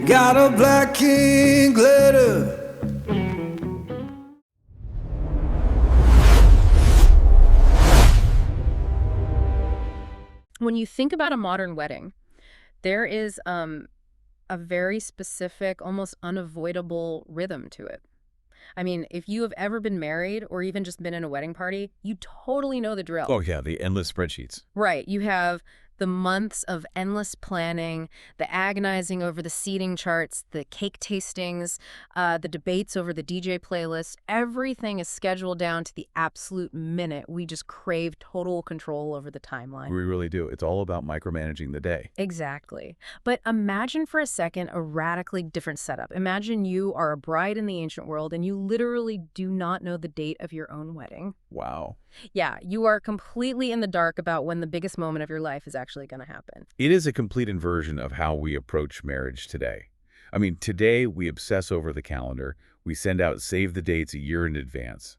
Got a black king glitter. When you think about a modern wedding, there is a very specific, almost unavoidable rhythm to it. I mean, if you have ever been married or even just been in a wedding party, you totally know the drill. Oh, yeah, the endless spreadsheets. Right. You have the months of endless planning, the agonizing over the seating charts, the cake tastings, the debates over the DJ playlist. Everything is scheduled down to the absolute minute. We just crave total control over the timeline. We really do. It's all about micromanaging the day. Exactly. But imagine for a second a radically different setup. Imagine you are a bride in the ancient world and you literally do not know the date of your own wedding. Wow. Yeah, you are completely in the dark about when the biggest moment of your life is actually going to happen. It is a complete inversion of how we approach marriage today. I mean, today we obsess over the calendar. We send out save the dates a year in advance.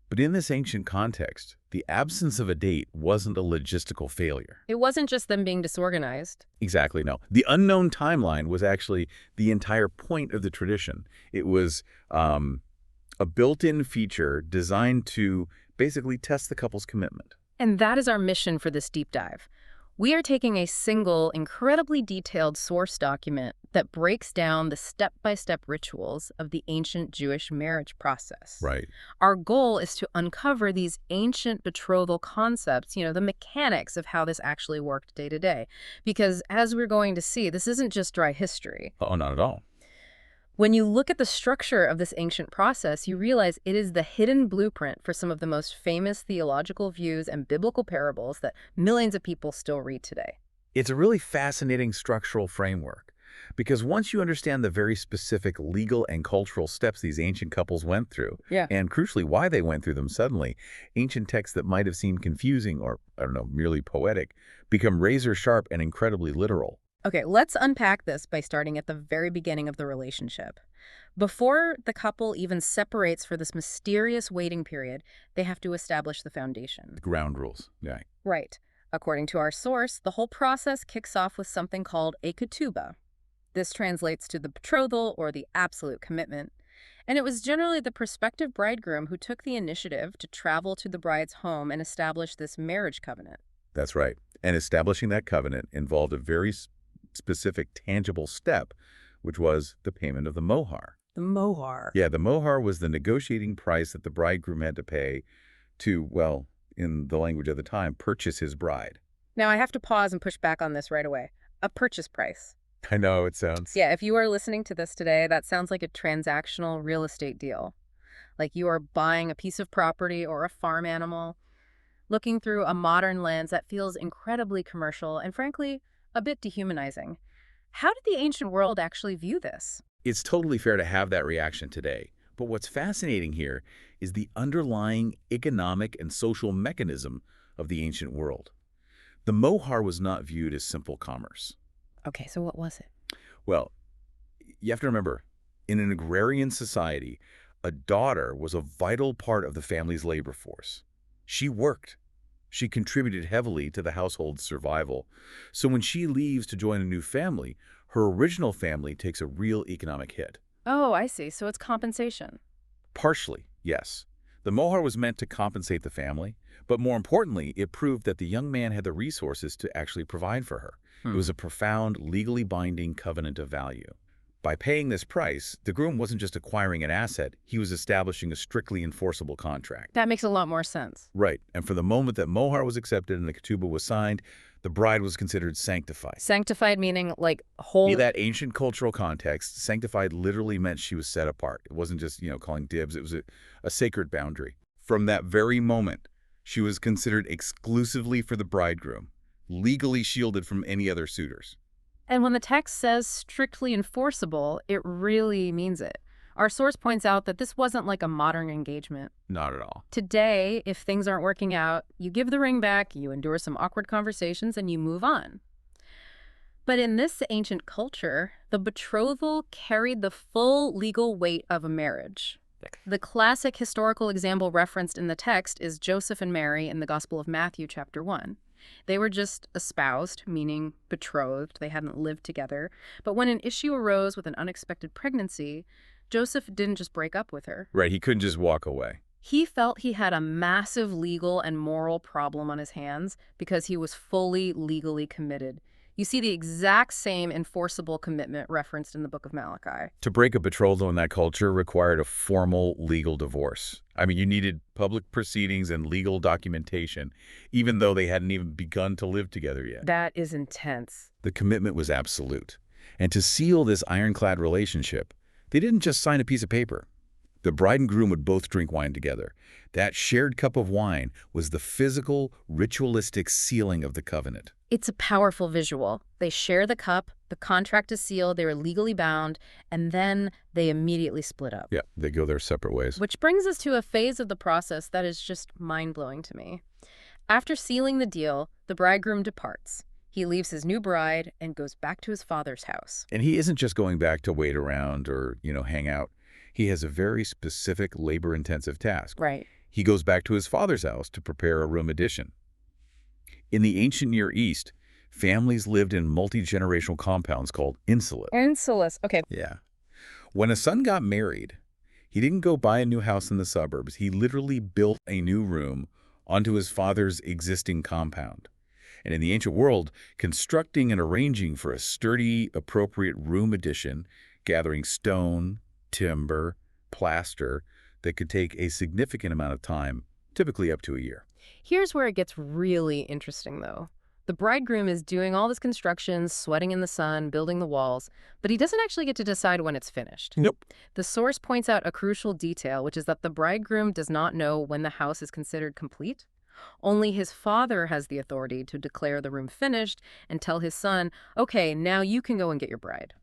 But in this ancient context, the absence of a date wasn't a logistical failure. It wasn't just them being disorganized. Exactly, no. The unknown timeline was actually the entire point of the tradition. It was a built-in feature designed to basically test the couple's commitment. And that is our mission for this deep dive. We are taking a single, incredibly detailed source document that breaks down the step-by-step rituals of the ancient Jewish marriage process. Right. Our goal is to uncover these ancient betrothal concepts, the mechanics of how this actually worked day to day. Because as we're going to see, this isn't just dry history. Oh, not at all. When you look at the structure of this ancient process, you realize it is the hidden blueprint for some of the most famous theological views and biblical parables that millions of people still read today. It's a really fascinating structural framework because once you understand the very specific legal and cultural steps these ancient couples went through, and crucially why they went through them suddenly, ancient texts that might have seemed confusing or, merely poetic become razor sharp and incredibly literal. Okay, let's unpack this by starting at the very beginning of the relationship. Before the couple even separates for this mysterious waiting period, they have to establish the foundation. The ground rules, yeah. Right. According to our source, the whole process kicks off with something called a ketubah. This translates to the betrothal or the absolute commitment. And it was generally the prospective bridegroom who took the initiative to travel to the bride's home and establish this marriage covenant. That's right. And establishing that covenant involved a very specific, tangible step, which was the payment of the mohar. The mohar. Yeah, the mohar was the negotiating price that the bridegroom had to pay to, well, in the language of the time, purchase his bride. Now, I have to pause and push back on this right away. A purchase price. I know, it sounds... Yeah, if you are listening to this today, that sounds like a transactional real estate deal. Like you are buying a piece of property or a farm animal. Looking through a modern lens, that feels incredibly commercial and, frankly, a bit dehumanizing. How did the ancient world actually view this? It's totally fair to have that reaction today. But what's fascinating here is the underlying economic and social mechanism of the ancient world. The mohar was not viewed as simple commerce. Okay, so what was it? Well, you have to remember, in an agrarian society, a daughter was a vital part of the family's labor force. She worked. She contributed heavily to the household's survival. So when she leaves to join a new family, her original family takes a real economic hit. Oh, I see. So it's compensation. Partially, yes. The mohar was meant to compensate the family, but more importantly, it proved that the young man had the resources to actually provide for her. It was a profound, legally binding covenant of value. By paying this price, the groom wasn't just acquiring an asset, he was establishing a strictly enforceable contract. That makes a lot more sense. Right, and from the moment that mohar was accepted and the ketubah was signed, the bride was considered sanctified. Sanctified meaning like whole... In that ancient cultural context, sanctified literally meant she was set apart. It wasn't just, calling dibs, it was a sacred boundary. From that very moment, she was considered exclusively for the bridegroom, legally shielded from any other suitors. And when the text says strictly enforceable, it really means it. Our source points out that this wasn't like a modern engagement. Not at all. Today, if things aren't working out, you give the ring back, you endure some awkward conversations, and you move on. But in this ancient culture, the betrothal carried the full legal weight of a marriage. The classic historical example referenced in the text is Joseph and Mary in the Gospel of Matthew, chapter 1. They were just espoused, meaning betrothed. They hadn't lived together. But when an issue arose with an unexpected pregnancy, Joseph didn't just break up with her. Right, he couldn't just walk away. He felt he had a massive legal and moral problem on his hands because he was fully legally committed. You see the exact same enforceable commitment referenced in the Book of Malachi. To break a betrothal in that culture required a formal legal divorce. I mean, you needed public proceedings and legal documentation, even though they hadn't even begun to live together yet. That is intense. The commitment was absolute. And to seal this ironclad relationship, they didn't just sign a piece of paper. The bride and groom would both drink wine together. That shared cup of wine was the physical, ritualistic sealing of the covenant. It's a powerful visual. They share the cup, the contract is sealed, they are legally bound, and then they immediately split up. Yeah, they go their separate ways. Which brings us to a phase of the process that is just mind-blowing to me. After sealing the deal, the bridegroom departs. He leaves his new bride and goes back to his father's house. And he isn't just going back to wait around or, hang out. He has a very specific labor-intensive task. Right. He goes back to his father's house to prepare a room addition. In the ancient Near East, families lived in multi-generational compounds called insulas. Insulas. Okay. Yeah. When a son got married, he didn't go buy a new house in the suburbs. He literally built a new room onto his father's existing compound. And in the ancient world, constructing and arranging for a sturdy, appropriate room addition, gathering stone, timber, plaster, that could take a significant amount of time, typically up to a year. Here's where it gets really interesting, though. The bridegroom is doing all this construction, sweating in the sun, building the walls, but he doesn't actually get to decide when it's finished. Nope. The source points out a crucial detail, which is that the bridegroom does not know when the house is considered complete. Only his father has the authority to declare the room finished and tell his son, okay, now you can go and get your bride.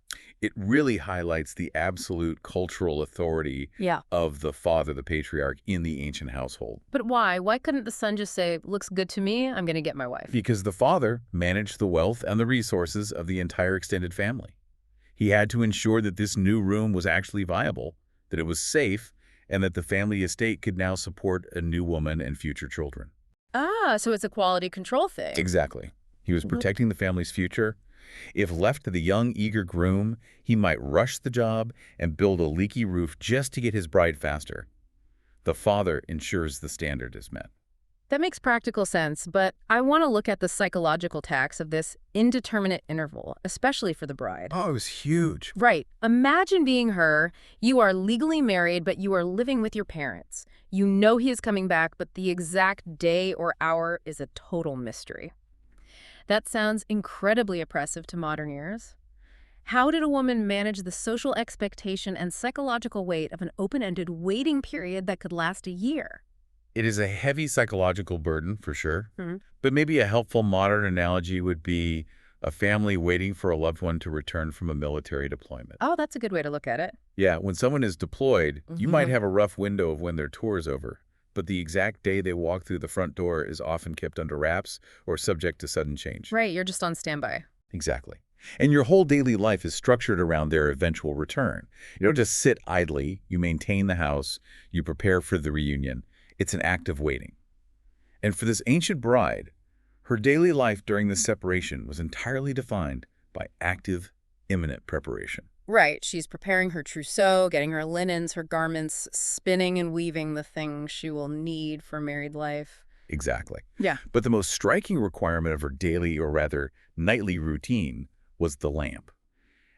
It really highlights the absolute cultural authority of the father, the patriarch, in the ancient household. But why? Why couldn't the son just say, looks good to me, I'm going to get my wife? Because the father managed the wealth and the resources of the entire extended family. He had to ensure that this new room was actually viable, that it was safe, and that the family estate could now support a new woman and future children. Ah, so it's a quality control thing. Exactly. He was protecting the family's future. If left to the young, eager groom, he might rush the job and build a leaky roof just to get his bride faster. The father ensures the standard is met. That makes practical sense, but I want to look at the psychological tax of this indeterminate interval, especially for the bride. Oh, it was huge. Right. Imagine being her. You are legally married, but you are living with your parents. You know he is coming back, but the exact day or hour is a total mystery. That sounds incredibly oppressive to modern ears. How did a woman manage the social expectation and psychological weight of an open-ended waiting period that could last a year? It is a heavy psychological burden, for sure. But maybe a helpful modern analogy would be a family waiting for a loved one to return from a military deployment. Oh, that's a good way to look at it. Yeah, when someone is deployed, you might have a rough window of when their tour is over. But the exact day they walk through the front door is often kept under wraps or subject to sudden change. Right, you're just on standby. Exactly. And your whole daily life is structured around their eventual return. You don't just sit idly. You maintain the house. You prepare for the reunion. It's an act of waiting. And for this ancient bride, her daily life during this separation was entirely defined by active, imminent preparation. Right, she's preparing her trousseau, getting her linens, her garments, spinning and weaving the things she will need for married life. Exactly. Yeah. But the most striking requirement of her daily, or rather nightly routine, was the lamp.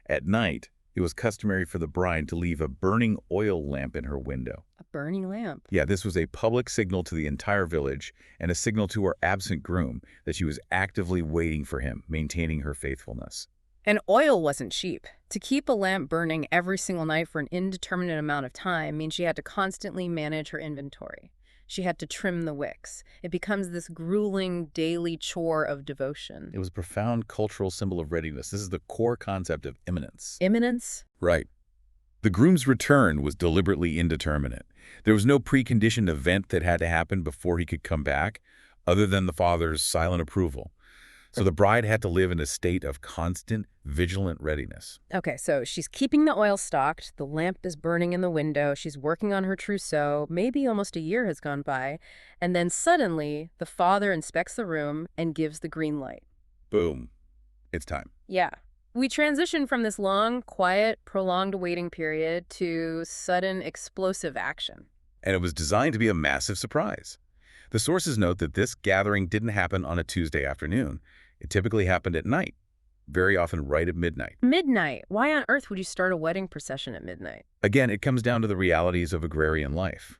At night, it was customary for the bride to leave a burning oil lamp in her window. A burning lamp. Yeah, this was a public signal to the entire village and a signal to her absent groom that she was actively waiting for him, maintaining her faithfulness. And oil wasn't cheap. To keep a lamp burning every single night for an indeterminate amount of time means she had to constantly manage her inventory. She had to trim the wicks. It becomes this grueling daily chore of devotion. It was a profound cultural symbol of readiness. This is the core concept of imminence. Imminence? Right. The groom's return was deliberately indeterminate. There was no preconditioned event that had to happen before he could come back, other than the father's silent approval. So the bride had to live in a state of constant, vigilant readiness. Okay, so she's keeping the oil stocked, the lamp is burning in the window, she's working on her trousseau, maybe almost a year has gone by, and then suddenly the father inspects the room and gives the green light. Boom. It's time. Yeah. We transition from this long, quiet, prolonged waiting period to sudden, explosive action. And it was designed to be a massive surprise. The sources note that this gathering didn't happen on a Tuesday afternoon. It typically happened at night, very often right at midnight. Midnight. Why on earth would you start a wedding procession at midnight? Again, it comes down to the realities of agrarian life.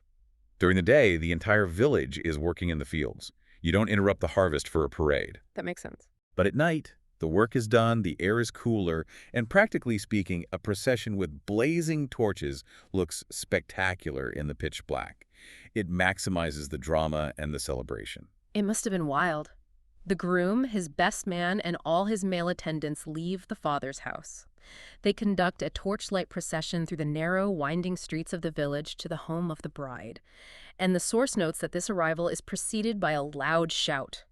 During the day, the entire village is working in the fields. You don't interrupt the harvest for a parade. That makes sense. But at night, the work is done, the air is cooler, and practically speaking, a procession with blazing torches looks spectacular in the pitch black. It maximizes the drama and the celebration. It must have been wild. The groom, his best man, and all his male attendants leave the father's house. They conduct a torchlight procession through the narrow, winding streets of the village to the home of the bride. And the source notes that this arrival is preceded by a loud shout.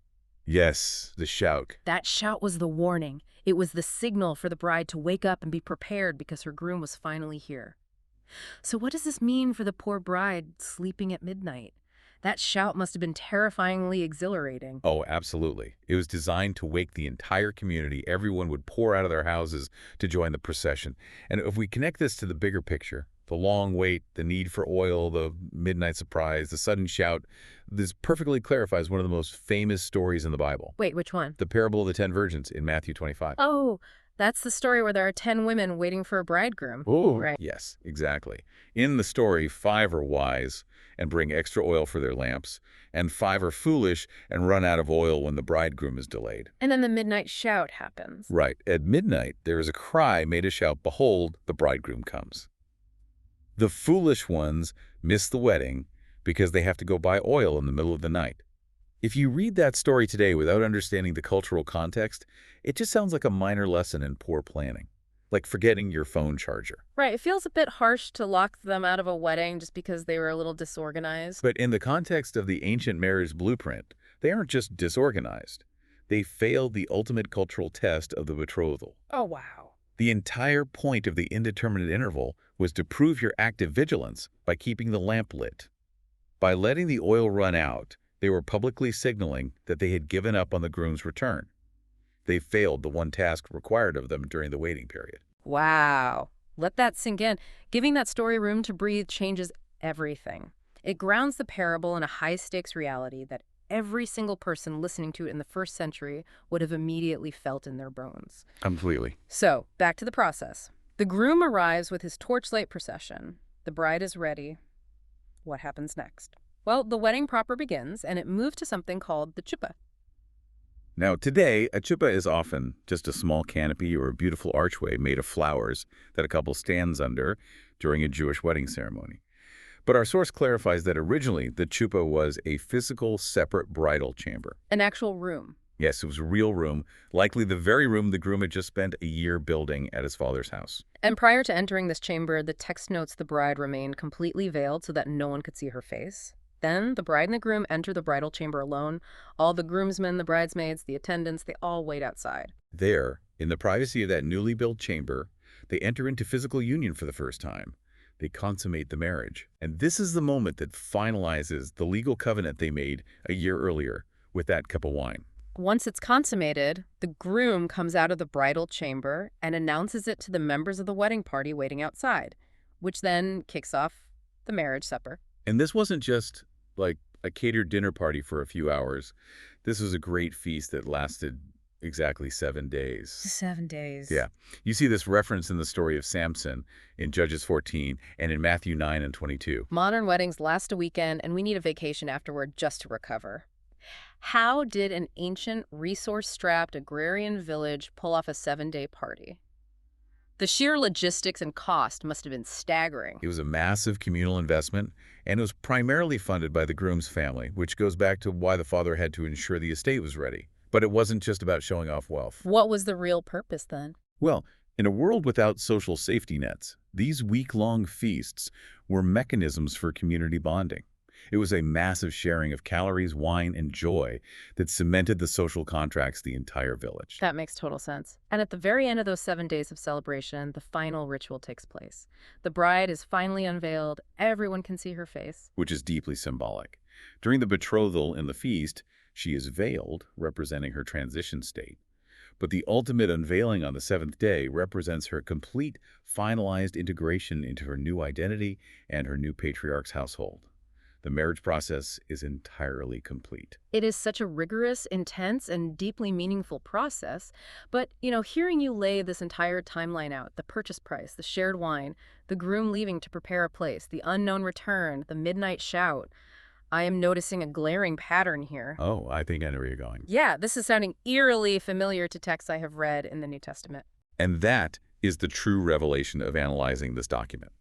Yes, the shout. That shout was the warning. It was the signal for the bride to wake up and be prepared because her groom was finally here. So what does this mean for the poor bride sleeping at midnight? That shout must have been terrifyingly exhilarating. Oh, absolutely. It was designed to wake the entire community. Everyone would pour out of their houses to join the procession. And if we connect this to the bigger picture, the long wait, the need for oil, the midnight surprise, the sudden shout, this perfectly clarifies one of the most famous stories in the Bible. Wait, which one? The parable of the 10 virgins in Matthew 25. Oh, that's the story where there are 10 women waiting for a bridegroom. Oh, Right. yes, exactly. In the story, 5 are wise and bring extra oil for their lamps, and 5 are foolish and run out of oil when the bridegroom is delayed. And then the midnight shout happens. Right. At midnight, there is a cry made to shout, "Behold, the bridegroom comes." The foolish ones miss the wedding because they have to go buy oil in the middle of the night. If you read that story today without understanding the cultural context, it just sounds like a minor lesson in poor planning, like forgetting your phone charger. Right, it feels a bit harsh to lock them out of a wedding just because they were a little disorganized. But in the context of the ancient marriage blueprint, they aren't just disorganized. They failed the ultimate cultural test of the betrothal. Oh, wow. The entire point of the indeterminate interval was to prove your active vigilance by keeping the lamp lit. By letting the oil run out, they were publicly signaling that they had given up on the groom's return. They failed the one task required of them during the waiting period. Wow. Let that sink in. Giving that story room to breathe changes everything. It grounds the parable in a high-stakes reality that every single person listening to it in the first century would have immediately felt in their bones. Completely. So, back to the process. The groom arrives with his torchlight procession. The bride is ready. What happens next? Well, the wedding proper begins, and it moves to something called the chuppah. Now, today, a chuppah is often just a small canopy or a beautiful archway made of flowers that a couple stands under during a Jewish wedding ceremony. But our source clarifies that originally the chuppah was a physical, separate bridal chamber. An actual room. Yes, it was a real room, likely the very room the groom had just spent a year building at his father's house. And prior to entering this chamber, the text notes the bride remained completely veiled so that no one could see her face. Then the bride and the groom enter the bridal chamber alone. All the groomsmen, the bridesmaids, the attendants, they all wait outside. There, in the privacy of that newly built chamber, they enter into physical union for the first time. They consummate the marriage. And this is the moment that finalizes the legal covenant they made a year earlier with that cup of wine. Once it's consummated, the groom comes out of the bridal chamber and announces it to the members of the wedding party waiting outside, which then kicks off the marriage supper. And this wasn't just like a catered dinner party for a few hours. This was a great feast that lasted exactly 7 days. 7 days. Yeah. You see this reference in the story of Samson in Judges 14 and in Matthew 9 and 22. Modern weddings last a weekend, and we need a vacation afterward just to recover. How did an ancient, resource-strapped agrarian village pull off a 7-day party? The sheer logistics and cost must have been staggering. It was a massive communal investment, and it was primarily funded by the groom's family, which goes back to why the father had to ensure the estate was ready. But it wasn't just about showing off wealth. What was the real purpose then? Well, in a world without social safety nets, these week-long feasts were mechanisms for community bonding. It was a massive sharing of calories, wine, and joy that cemented the social contracts the entire village. That makes total sense. And at the very end of those 7 days of celebration, the final ritual takes place. The bride is finally unveiled. Everyone can see her face. Which is deeply symbolic. During the betrothal and the feast, she is veiled, representing her transition state. But the ultimate unveiling on the seventh day represents her complete, finalized integration into her new identity and her new patriarch's household. The marriage process is entirely complete. It is such a rigorous, intense, and deeply meaningful process. But, hearing you lay this entire timeline out, the purchase price, the shared wine, the groom leaving to prepare a place, the unknown return, the midnight shout, I am noticing a glaring pattern here. Oh, I think I know where you're going. Yeah, this is sounding eerily familiar to texts I have read in the New Testament. And that is the true revelation of analyzing this document.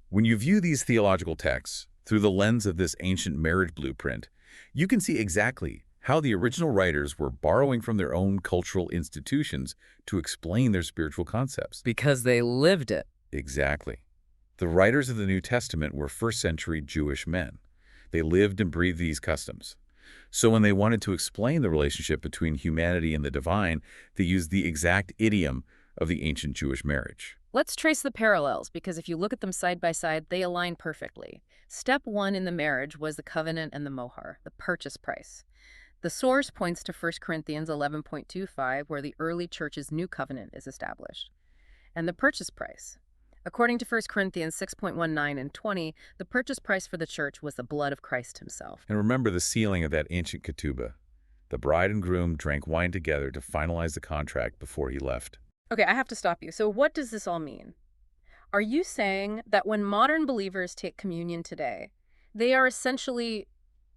When you view these theological texts through the lens of this ancient marriage blueprint, you can see exactly how the original writers were borrowing from their own cultural institutions to explain their spiritual concepts. Because they lived it. Exactly. The writers of the New Testament were first-century Jewish men. They lived and breathed these customs. So when they wanted to explain the relationship between humanity and the divine, they used the exact idiom of the ancient Jewish marriage. Let's trace the parallels, because if you look at them side by side, they align perfectly. Step 1 in the marriage was the covenant and the mohar, the purchase price. The source points to 1 Corinthians 11.25, where the early church's new covenant is established. And the purchase price. According to 1 Corinthians 6.19 and 20, the purchase price for the church was the blood of Christ himself. And remember the sealing of that ancient ketubah. The bride and groom drank wine together to finalize the contract before he left. Okay, I have to stop you. So what does this all mean? Are you saying that when modern believers take communion today, they are essentially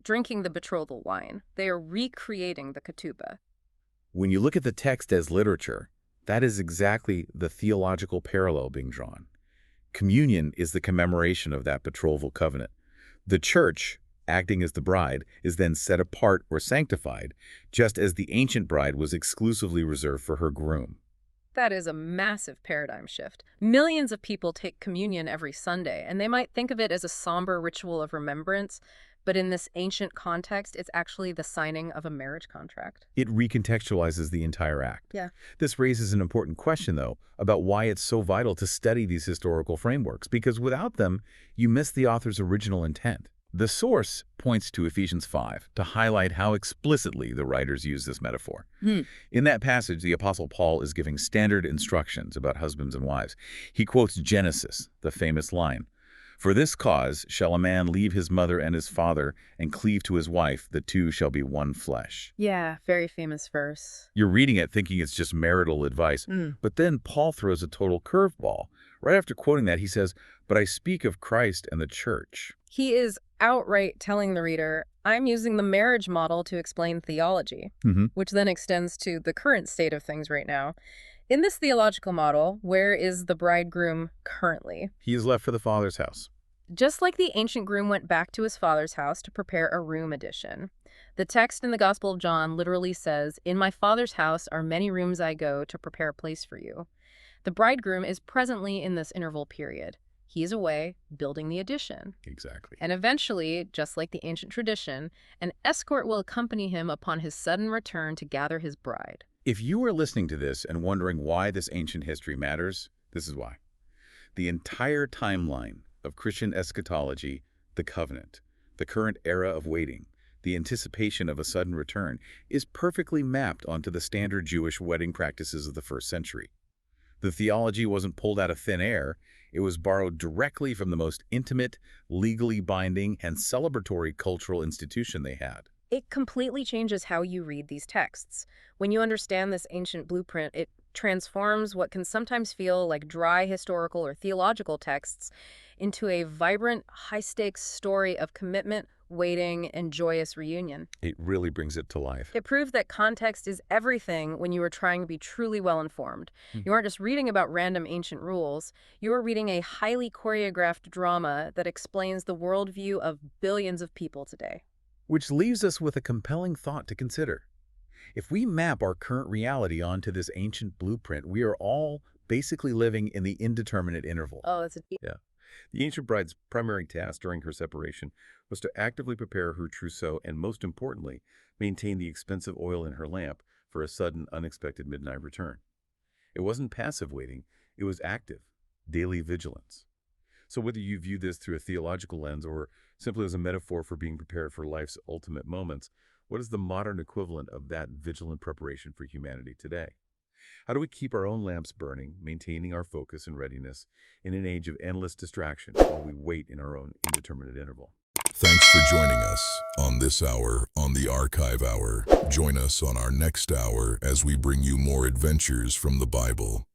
drinking the betrothal wine? They are recreating the ketubah. When you look at the text as literature, that is exactly the theological parallel being drawn. Communion is the commemoration of that betrothal covenant. The church, acting as the bride, is then set apart or sanctified, just as the ancient bride was exclusively reserved for her groom. That is a massive paradigm shift. Millions of people take communion every Sunday, and they might think of it as a somber ritual of remembrance, but in this ancient context, it's actually the signing of a marriage contract. It recontextualizes the entire act. Yeah. This raises an important question, though, about why it's so vital to study these historical frameworks, because without them, you miss the author's original intent. The source points to Ephesians 5 to highlight how explicitly the writers use this metaphor. In that passage, the Apostle Paul is giving standard instructions about husbands and wives. He quotes Genesis, the famous line, "For this cause shall a man leave his mother and his father and cleave to his wife, the two shall be one flesh." Yeah, very famous verse. You're reading it thinking it's just marital advice, but then Paul throws a total curveball. Right after quoting that, he says, "But I speak of Christ and the church." He is outright telling the reader, I'm using the marriage model to explain theology, which then extends to the current state of things right now. In this theological model, where is the bridegroom currently? He is left for the Father's house. Just like the ancient groom went back to his father's house to prepare a room addition. The text in the Gospel of John literally says, "In my Father's house are many rooms I go to prepare a place for you." The bridegroom is presently in this interval period. He is away, building the addition. Exactly. And eventually, just like the ancient tradition, an escort will accompany him upon his sudden return to gather his bride. If you are listening to this and wondering why this ancient history matters, this is why. The entire timeline of Christian eschatology, the covenant, the current era of waiting, the anticipation of a sudden return, is perfectly mapped onto the standard Jewish wedding practices of the first century. The theology wasn't pulled out of thin air. It was borrowed directly from the most intimate, legally binding, and celebratory cultural institution they had. It completely changes how you read these texts. When you understand this ancient blueprint, it transforms what can sometimes feel like dry historical or theological texts into a vibrant, high-stakes story of commitment, waiting, and joyous reunion. It really brings it to life. It proves that context is everything when you are trying to be truly well-informed. You aren't just reading about random ancient rules. You are reading a highly choreographed drama that explains the worldview of billions of people today. Which leaves us with a compelling thought to consider. If we map our current reality onto this ancient blueprint, we are all basically living in the indeterminate interval. Oh, that's a deep... Yeah. The ancient bride's primary task during her separation was to actively prepare her trousseau and, most importantly, maintain the expensive oil in her lamp for a sudden, unexpected midnight return. It wasn't passive waiting, it was active, daily vigilance. So whether you view this through a theological lens or simply as a metaphor for being prepared for life's ultimate moments, what is the modern equivalent of that vigilant preparation for humanity today? How do we keep our own lamps burning, maintaining our focus and readiness in an age of endless distraction while we wait in our own indeterminate interval? Thanks for joining us on this hour on the Archive Hour. Join us on our next hour as we bring you more adventures from the Bible.